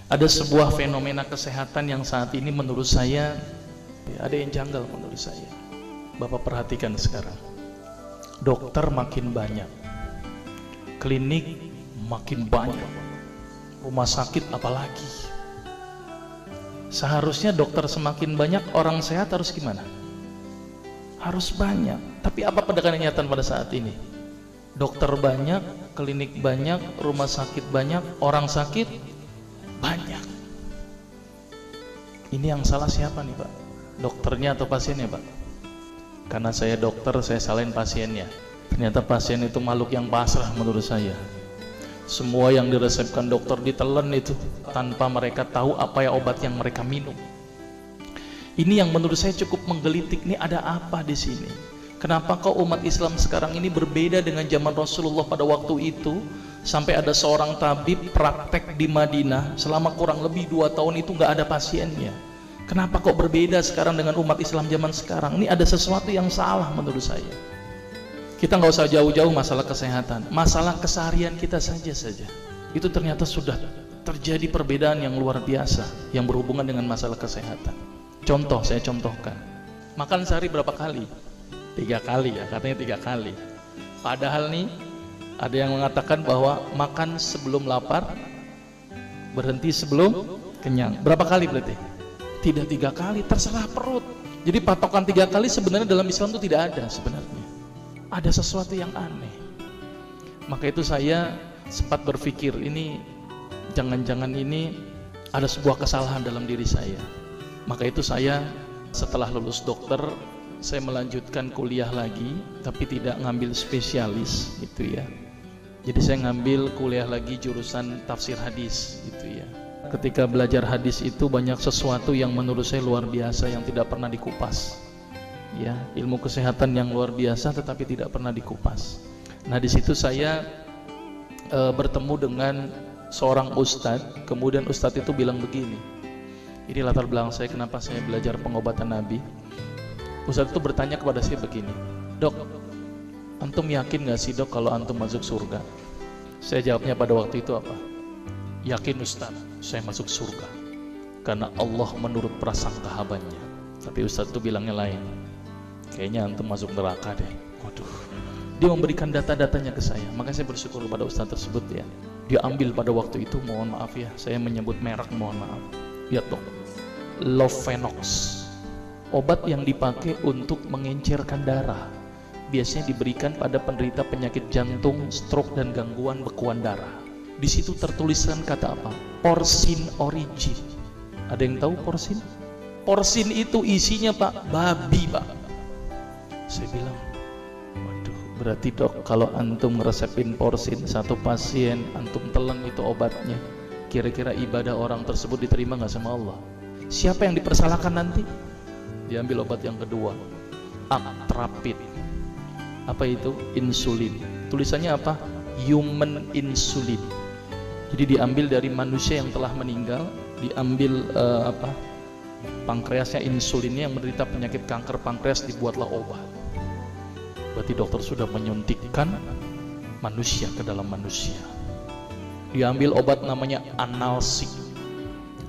Ada sebuah fenomena kesehatan yang saat ini menurut saya ada yang janggal menurut saya. Bapak perhatikan sekarang, dokter makin banyak, klinik makin banyak, rumah sakit apalagi. Seharusnya dokter semakin banyak, orang sehat harus gimana? Harus banyak. Tapi apa kenyataan pada saat ini? Dokter banyak, klinik banyak, rumah sakit banyak, orang sakit banyak. Ini yang salah siapa nih Pak? Dokternya atau pasiennya Pak? Karena saya dokter, saya salahin pasiennya. Ternyata pasien itu makhluk yang pasrah menurut saya. Semua yang diresepkan dokter ditelan itu tanpa mereka tahu apa ya obat yang mereka minum. Ini yang menurut saya cukup menggelitik. Ini ada apa di sini? Kenapa kok umat Islam sekarang ini berbeda dengan zaman Rasulullah pada waktu itu? Sampai ada seorang tabib praktek di Madinah selama kurang lebih 2 tahun itu nggak ada pasiennya. Kenapa kok berbeda sekarang dengan umat Islam zaman sekarang? Ini ada sesuatu yang salah menurut saya. Kita nggak usah jauh-jauh masalah kesehatan, masalah keseharian kita saja. Itu ternyata sudah terjadi perbedaan yang luar biasa yang berhubungan dengan masalah kesehatan. Contoh, saya contohkan. Makan sehari berapa kali? 3 kali ya, katanya 3 kali. Padahal nih, ada yang mengatakan bahwa makan sebelum lapar, berhenti sebelum kenyang. Berapa kali berarti? Tidak 3 kali, terserah perut. Jadi patokan 3 kali sebenarnya dalam Islam itu tidak ada sebenarnya. Ada sesuatu yang aneh. Maka itu saya sempat berpikir, ini jangan-jangan ini ada sebuah kesalahan dalam diri saya. Maka itu saya setelah lulus dokter, saya melanjutkan kuliah lagi, tapi tidak ngambil spesialis gitu ya. Jadi saya ngambil kuliah lagi jurusan tafsir hadis gitu ya. Ketika belajar hadis itu banyak sesuatu yang menurut saya luar biasa yang tidak pernah dikupas. Ya, ilmu kesehatan yang luar biasa tetapi tidak pernah dikupas. Nah, di situ saya bertemu dengan seorang ustadz. Kemudian ustadz itu bilang begini. Ini latar belakang saya kenapa saya belajar pengobatan Nabi. Ustadz itu bertanya kepada saya begini, "Dok, antum yakin gak sih dok kalau antum masuk surga?" Saya jawabnya pada waktu itu apa? "Yakin Ustadz, saya masuk surga karena Allah menurut prasangka hambanya." Tapi Ustadz itu bilangnya lain, "Kayaknya antum masuk neraka deh." Waduh, dia memberikan data-datanya ke saya. Makanya saya bersyukur kepada Ustadz tersebut ya. Dia ambil pada waktu itu, mohon maaf ya, saya menyebut merek, mohon maaf. Lihat dok, Lovenox, obat yang dipakai untuk mengencerkan darah, biasanya diberikan pada penderita penyakit jantung, stroke dan gangguan bekuan darah. Di situ tertuliskan kata apa? Porsin origin. Ada yang tahu porsin? Porsin itu isinya Pak, babi Pak. Saya bilang, waduh, berarti dok kalau antum ngeresepin porsin satu pasien, antum telan itu obatnya, kira-kira ibadah orang tersebut diterima nggak sama Allah? Siapa yang dipersalahkan nanti? Diambil obat yang kedua, Actrapid. Apa itu? Insulin. Tulisannya apa? Human insulin. Jadi diambil dari manusia yang telah meninggal, diambil pankreasnya, insulinnya, yang menderita penyakit kanker pankreas, dibuatlah obat. Berarti dokter sudah menyuntikkan manusia ke dalam manusia. Diambil obat namanya analsik.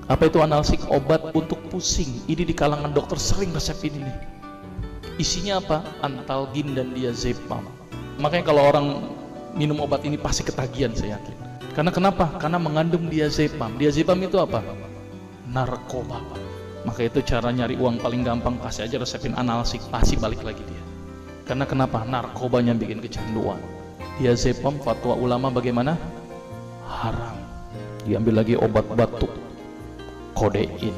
Apa itu analsik? Obat untuk pusing. Ini di kalangan dokter sering resepin ini. Isinya apa? Antalgin dan diazepam. Makanya kalau orang minum obat ini pasti ketagihan, saya yakin. Karena kenapa? Karena mengandung diazepam. Diazepam itu apa? Narkoba. Maka itu cara nyari uang paling gampang, kasih aja resepin analsik, pasti balik lagi dia. Karena kenapa? Narkobanya bikin kecanduan. Diazepam, fatwa ulama bagaimana? Haram. Diambil lagi obat batuk, kodein.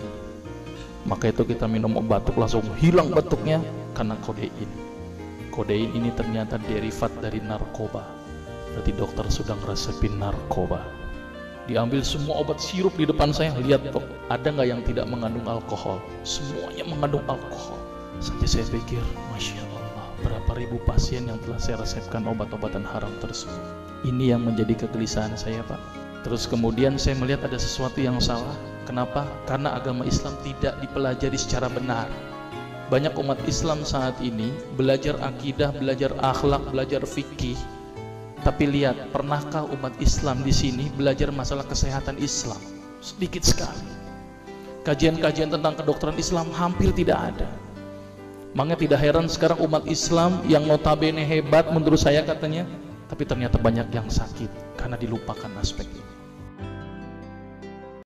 Maka itu kita minum obat batuk langsung hilang batuknya karena kodein. Kodein ini ternyata derivat dari narkoba. Berarti dokter sudah ngeresepin narkoba. Diambil semua obat sirup di depan saya, lihat dok, ada nggak yang tidak mengandung alkohol? Semuanya mengandung alkohol. Sampai saya pikir, Masya Allah, berapa ribu pasien yang telah saya resepkan obat-obatan haram tersebut. Ini yang menjadi kegelisahan saya Pak. Terus kemudian saya melihat ada sesuatu yang salah. Kenapa? Karena agama Islam tidak dipelajari secara benar. Banyak umat Islam saat ini belajar akidah, belajar akhlak, belajar fikih, Tapi lihat, pernahkah umat Islam di sini belajar masalah kesehatan Islam? sedikit sekali. Kajian-kajian tentang kedokteran Islam hampir tidak ada. Makanya tidak heran sekarang umat Islam yang notabene hebat menurut saya katanya, tapi ternyata banyak yang sakit karena dilupakan aspek ini.